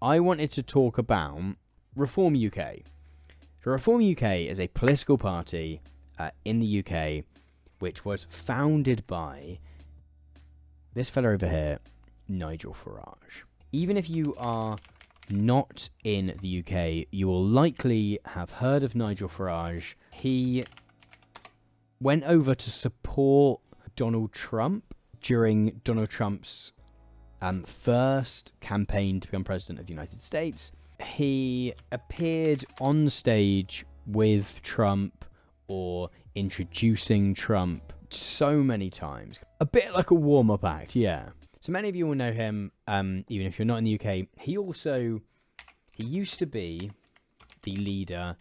I wanted to talk about Reform UK. So Reform UK is a political party in the UK which was founded by this fella over here, Nigel Farage. Even if you are not in the UK, you will likely have heard of Nigel Farage. He went over to support Donald Trump during Donald Trump's first campaign to become president of the United States. He appeared on stage with Trump or introducing Trump so many times. A bit like a warm-up act, yeah. So many of you will know him, even if you're not in the UK. He used to be the leader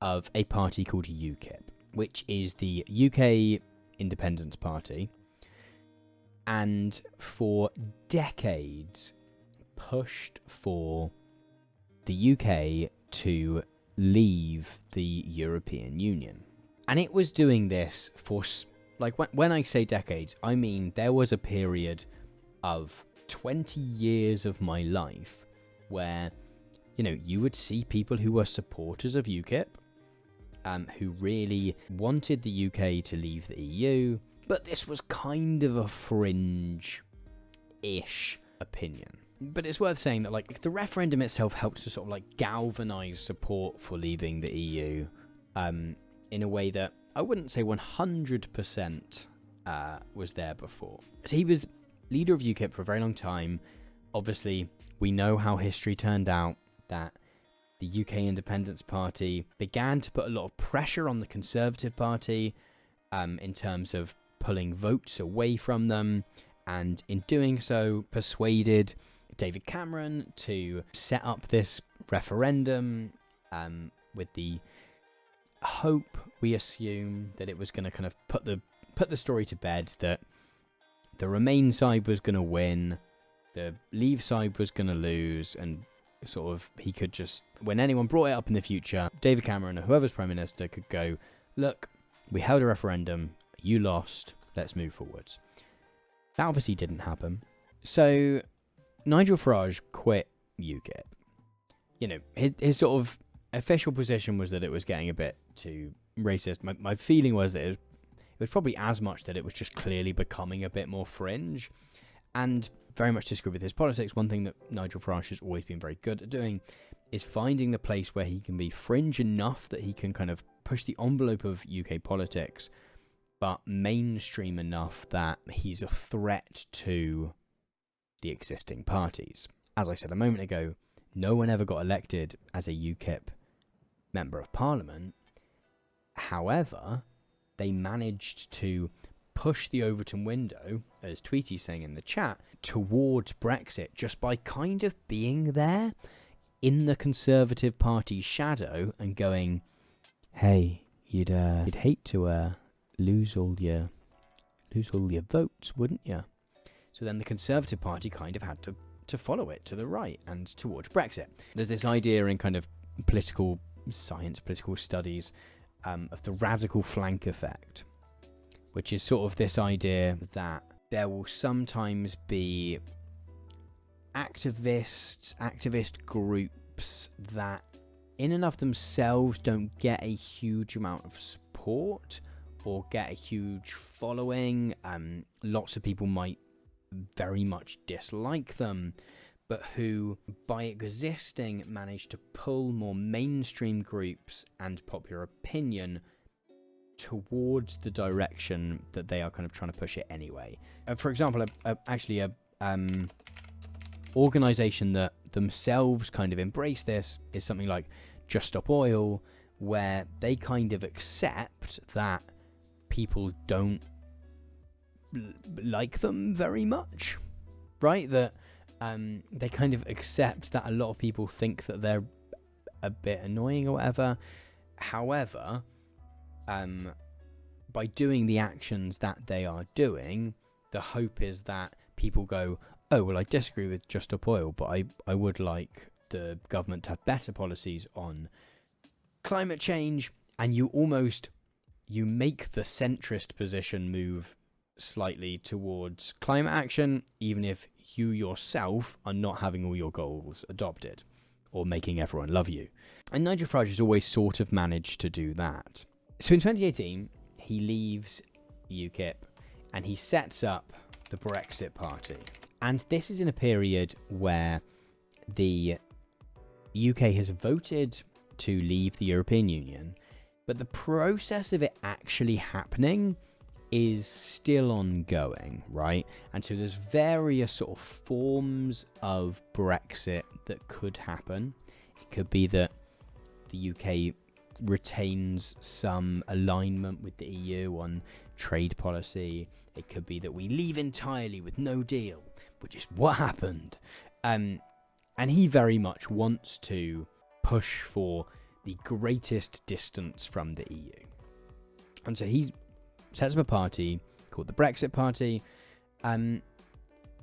of a party called UKIP, which is the UK Independence Party, and for decades pushed for the UK to leave the European Union. And it was doing this for, like, when I say decades, I mean there was a period of 20 years of my life where, you know, you would see people who were supporters of UKIP, who really wanted the UK to leave the EU, but this was kind of a fringe-ish opinion. But it's worth saying that, like, the referendum itself helped to sort of, like, galvanise support for leaving the EU in a way that I wouldn't say 100% was there before. So he was leader of UKIP for a very long time. Obviously, we know how history turned out, that the UK Independence Party began to put a lot of pressure on the Conservative Party in terms of pulling votes away from them, and in doing so persuaded David Cameron to set up this referendum with the hope, we assume, that it was going to kind of put the story to bed, that the Remain side was going to win, the Leave side was going to lose, and sort of he could just, when anyone brought it up in the future, David Cameron or whoever's Prime Minister could go, look, we held a referendum, you lost, let's move forwards. That obviously didn't happen. So Nigel Farage quit UKIP. You know, his sort of official position was that it was getting a bit too racist. My feeling was that it was probably as much that it was just clearly becoming a bit more fringe, and very much disagree with his politics. One thing that Nigel Farage has always been very good at doing is finding the place where he can be fringe enough that he can kind of push the envelope of UK politics, but mainstream enough that he's a threat to the existing parties. As I said a moment ago, no one ever got elected as a UKIP Member of Parliament. However, they managed to push the Overton window, as Tweety's saying in the chat, towards Brexit just by kind of being there in the Conservative Party's shadow and going, hey, you'd hate to lose all your votes, wouldn't you? So then the Conservative Party kind of had to follow it to the right and towards Brexit. There's this idea in kind of political science, political studies, of the radical flank effect, which is sort of this idea that there will sometimes be activist groups that in and of themselves don't get a huge amount of support or get a huge following. Lots of people might very much dislike them, but who, by existing, manage to pull more mainstream groups and popular opinion towards the direction that they are kind of trying to push it anyway. For example, actually a organisation that themselves kind of embrace this is something like Just Stop Oil, where they kind of accept that people don't like them very much, right? That they kind of accept that a lot of people think that they're a bit annoying or whatever. However, by doing the actions that they are doing, the hope is that people go, oh, well, I disagree with Just Stop Oil, but I would like the government to have better policies on climate change, and you make the centrist position move slightly towards climate action, even if you yourself are not having all your goals adopted or making everyone love you. And Nigel Farage has always sort of managed to do that. So in 2018, he leaves UKIP and he sets up the Brexit Party. And this is in a period where the UK has voted to leave the European Union, but the process of it actually happening is still ongoing, right? And so there's various sort of forms of Brexit that could happen. It could be that the UK retains some alignment with the EU on trade policy. It could be that we leave entirely with no deal, which is what happened. And he very much wants to push for the greatest distance from the EU. And so he sets up a party called the Brexit Party,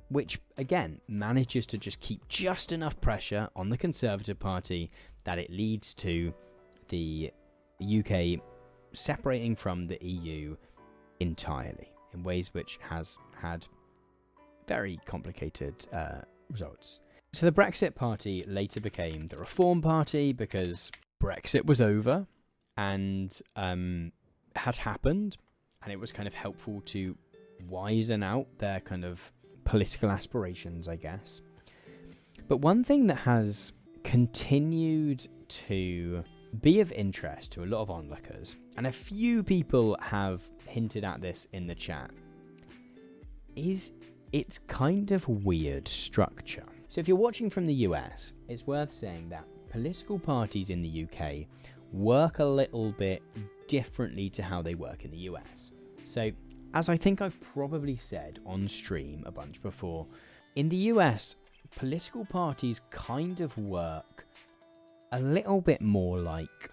which, again, manages to just keep just enough pressure on the Conservative Party that it leads to the UK separating from the EU entirely in ways which has had very complicated results. So the Brexit Party later became the Reform Party because Brexit was over and had happened, and it was kind of helpful to widen out their kind of political aspirations, I guess. But one thing that has continued to be of interest to a lot of onlookers, and a few people have hinted at this in the chat, is its kind of weird structure. So if you're watching from the US, it's worth saying that political parties in the UK work a little bit differently to how they work in the US. So, as I think I've probably said on stream a bunch before, in the US, political parties kind of work a little bit more like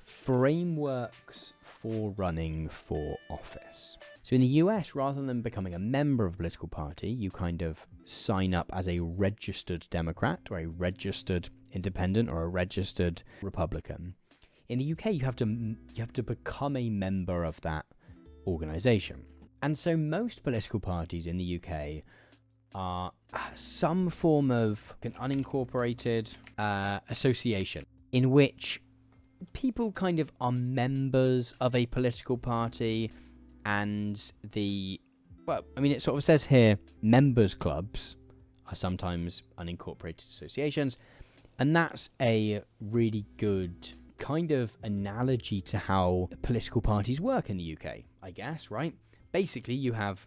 frameworks for running for office. So in the US, rather than becoming a member of a political party, you kind of sign up as a registered Democrat or a registered Independent or a registered Republican. In the UK, you have to become a member of that organisation. And so most political parties in the UK are some form of an unincorporated association in which people kind of are members of a political party, and it sort of says here, members clubs are sometimes unincorporated associations, and that's a really good kind of analogy to how political parties work in the UK, I guess, right? Basically, you have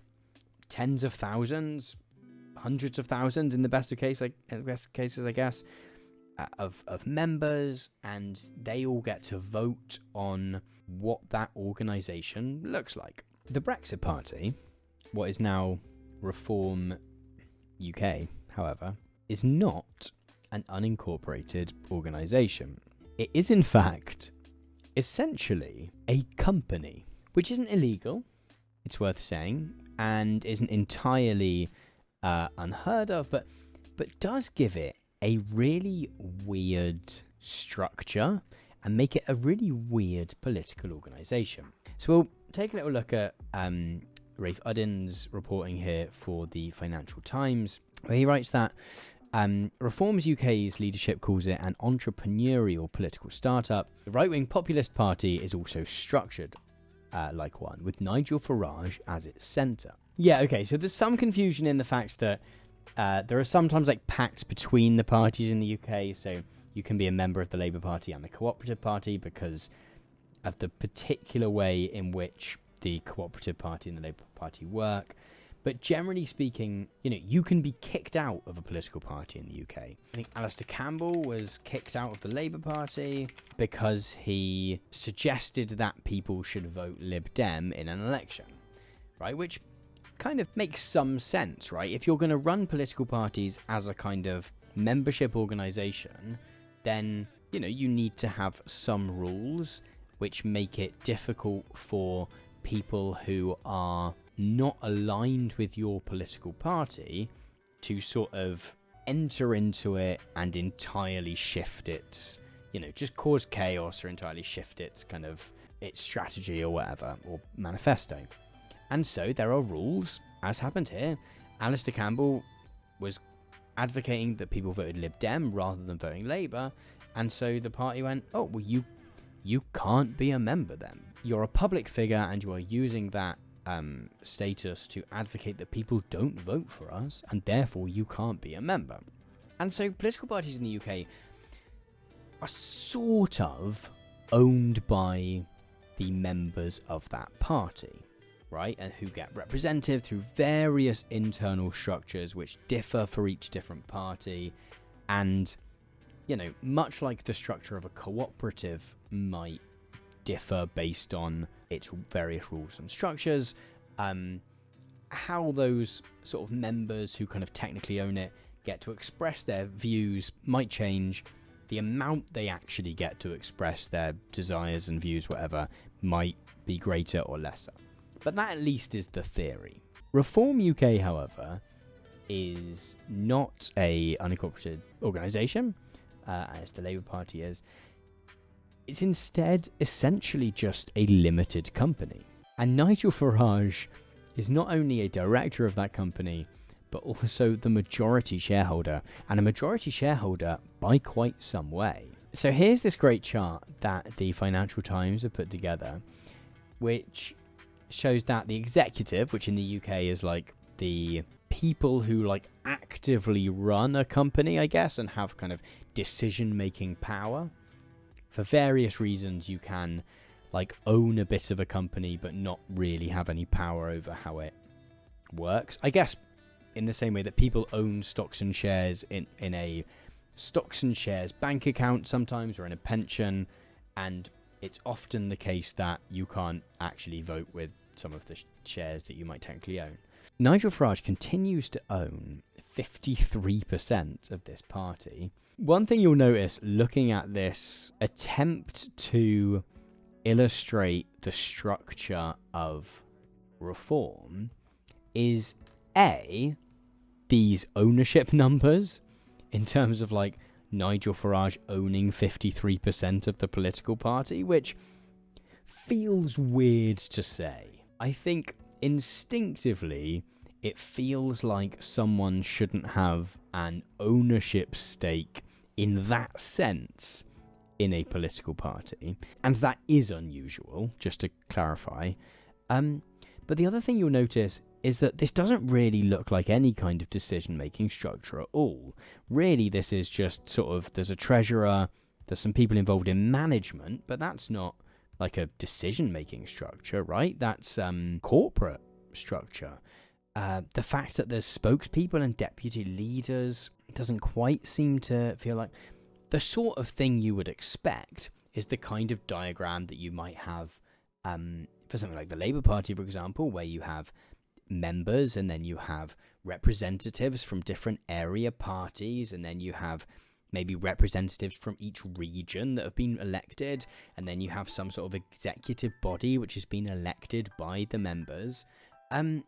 tens of thousands, hundreds of thousands in the best cases, I guess, of members, and they all get to vote on what that organisation looks like. The Brexit Party, what is now Reform UK, however, is not an unincorporated organisation. It is, in fact, essentially a company, which isn't illegal, it's worth saying, and isn't entirely unheard of, but does give it a really weird structure and make it a really weird political organisation. So we'll take a little look at Rafe Uddin's reporting here for the Financial Times, where he writes that Reforms UK's leadership calls it an entrepreneurial political startup. The right-wing populist party is also structured like one, with Nigel Farage as its centre. Yeah, okay, so there's some confusion in the fact that there are sometimes like pacts between the parties in the UK, so you can be a member of the Labour Party and the Cooperative Party because of the particular way in which the Cooperative Party and the Labour Party work. But generally speaking, you can be kicked out of a political party in the UK. I think Alastair Campbell was kicked out of the Labour Party because he suggested that people should vote Lib Dem in an election, right? Which kind of makes some sense, right? If you're going to run political parties as a kind of membership organisation, then, you need to have some rules which make it difficult for people who are not aligned with your political party to sort of enter into it and entirely shift its, just cause chaos or entirely shift its kind of its strategy or whatever, or manifesto. And so there are rules, as happened here. Alastair Campbell was advocating that people voted Lib Dem rather than voting Labour, and so the party went, oh, well, you can't be a member then. You're a public figure and you are using that status to advocate that people don't vote for us, and therefore you can't be a member. And so political parties in the UK are sort of owned by the members of that party, right? And who get represented through various internal structures which differ for each different party. And, you know, much like the structure of a cooperative might differ based on its various rules and structures, how those sort of members who kind of technically own it get to express their views might change. The amount they actually get to express their desires and views, whatever, might be greater or lesser. But that at least is the theory. Reform UK, however, is not a unincorporated organisation, as the Labour Party is. It's instead essentially just a limited company. And Nigel Farage is not only a director of that company, but also the majority shareholder, and a majority shareholder by quite some way. So here's this great chart that the Financial Times have put together, which shows that the executive, which in the UK is like the people who like actively run a company, I guess, and have kind of decision-making power. For various reasons, you can like own a bit of a company, but not really have any power over how it works. I guess in the same way that people own stocks and shares in a stocks and shares bank account sometimes, or in a pension, and it's often the case that you can't actually vote with some of the shares that you might technically own. Nigel Farage continues to own 53% of this party. One thing you'll notice looking at this attempt to illustrate the structure of reform is these ownership numbers in terms of like Nigel Farage owning 53% of the political party, which feels weird to say. I think instinctively it feels like someone shouldn't have an ownership stake in that sense in a political party, and that is unusual, just to clarify. But the other thing you'll notice is that this doesn't really look like any kind of decision-making structure at all. Really, this is just sort of, there's a treasurer, there's some people involved in management, but that's not like a decision-making structure, right? That's corporate structure. The fact that there's spokespeople and deputy leaders doesn't quite seem to feel like the sort of thing you would expect is the kind of diagram that you might have for something like the Labour Party, for example, where you have members and then you have representatives from different area parties, and then you have maybe representatives from each region that have been elected, and then you have some sort of executive body which has been elected by the members. And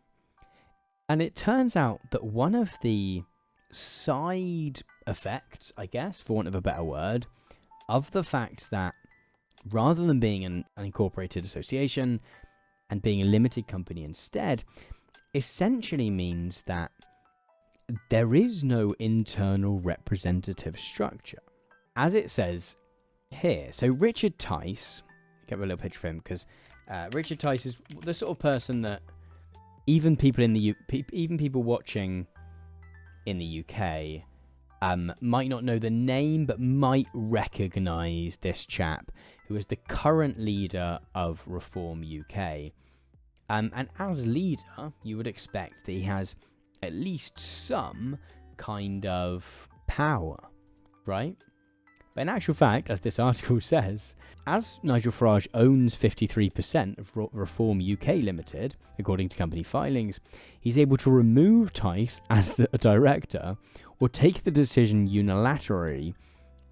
it turns out that one of the side effects, I guess, for want of a better word, of the fact that rather than being an unincorporated association and being a limited company instead, essentially means that there is no internal representative structure. As it says here, so Richard Tice, get a little picture of him, because Richard Tice is the sort of person that even people watching in the UK might not know the name, but might recognise this chap, who is the current leader of Reform UK. And as leader, you would expect that he has at least some kind of power, right? But in actual fact, as this article says, as Nigel Farage owns 53% of Reform UK Limited, according to company filings, he's able to remove Tice as a director or take the decision unilaterally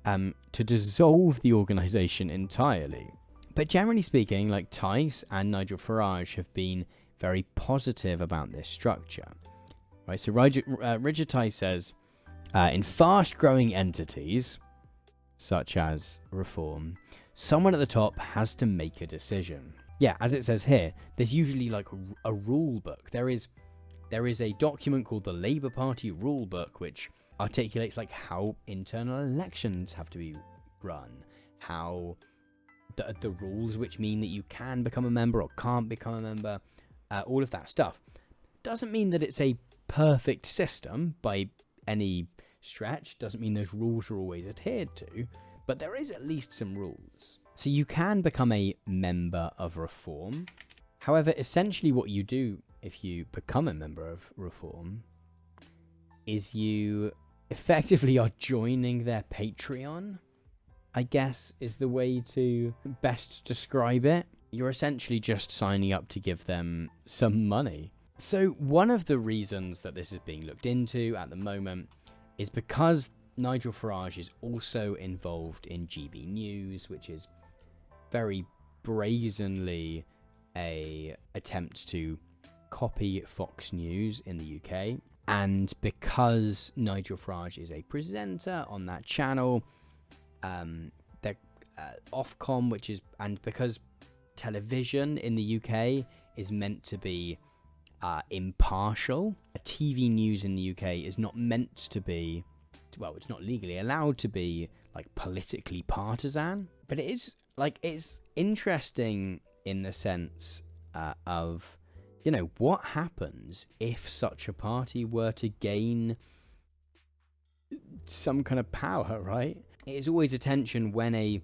to dissolve the organisation entirely. But generally speaking, like Tice and Nigel Farage have been very positive about this structure. Right, so Richard Tice says, in fast-growing entities, such as Reform, someone at the top has to make a decision. Yeah, as it says here, there's usually like a rule book. There's There is a document called the Labour Party Rule Book, which articulates like how internal elections have to be run, how the rules which mean that you can become a member or can't become a member, all of that stuff. Doesn't mean that it's a perfect system by any stretch, doesn't mean those rules are always adhered to, but there is at least some rules. So you can become a member of Reform. However, essentially what you do if you become a member of Reform is you effectively are joining their Patreon, I guess is the way to best describe it. You're essentially just signing up to give them some money. So one of the reasons that this is being looked into at the moment is because Nigel Farage is also involved in GB News, which is very brazenly a attempt to copy Fox News in the UK. And because Nigel Farage is a presenter on that channel, they're Ofcom, and because television in the UK is meant to be impartial, TV news in the UK is not meant to be, well, it's not legally allowed to be like politically partisan, but it is like, it's interesting in the sense of, you know, what happens if such a party were to gain some kind of power, right? It is always a tension when a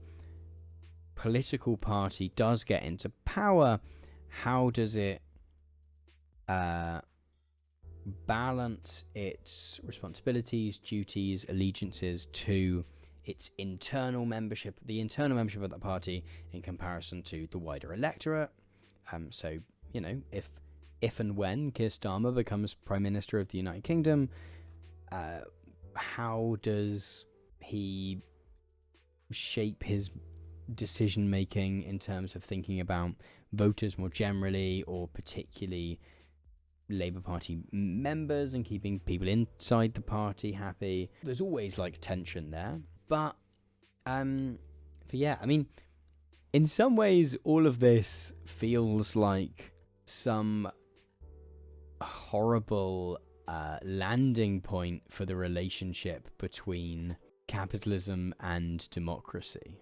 political party does get into power. How does it balance its responsibilities, duties, allegiances to its internal membership, the internal membership of that party in comparison to the wider electorate? So, you know, if and when Keir Starmer becomes Prime Minister of the United Kingdom, how does he shape his decision making in terms of thinking about voters more generally, or particularly Labour Party members, and keeping people inside the party happy? There's always like tension there, but yeah, I mean, in some ways all of this feels like some horrible landing point for the relationship between capitalism and democracy.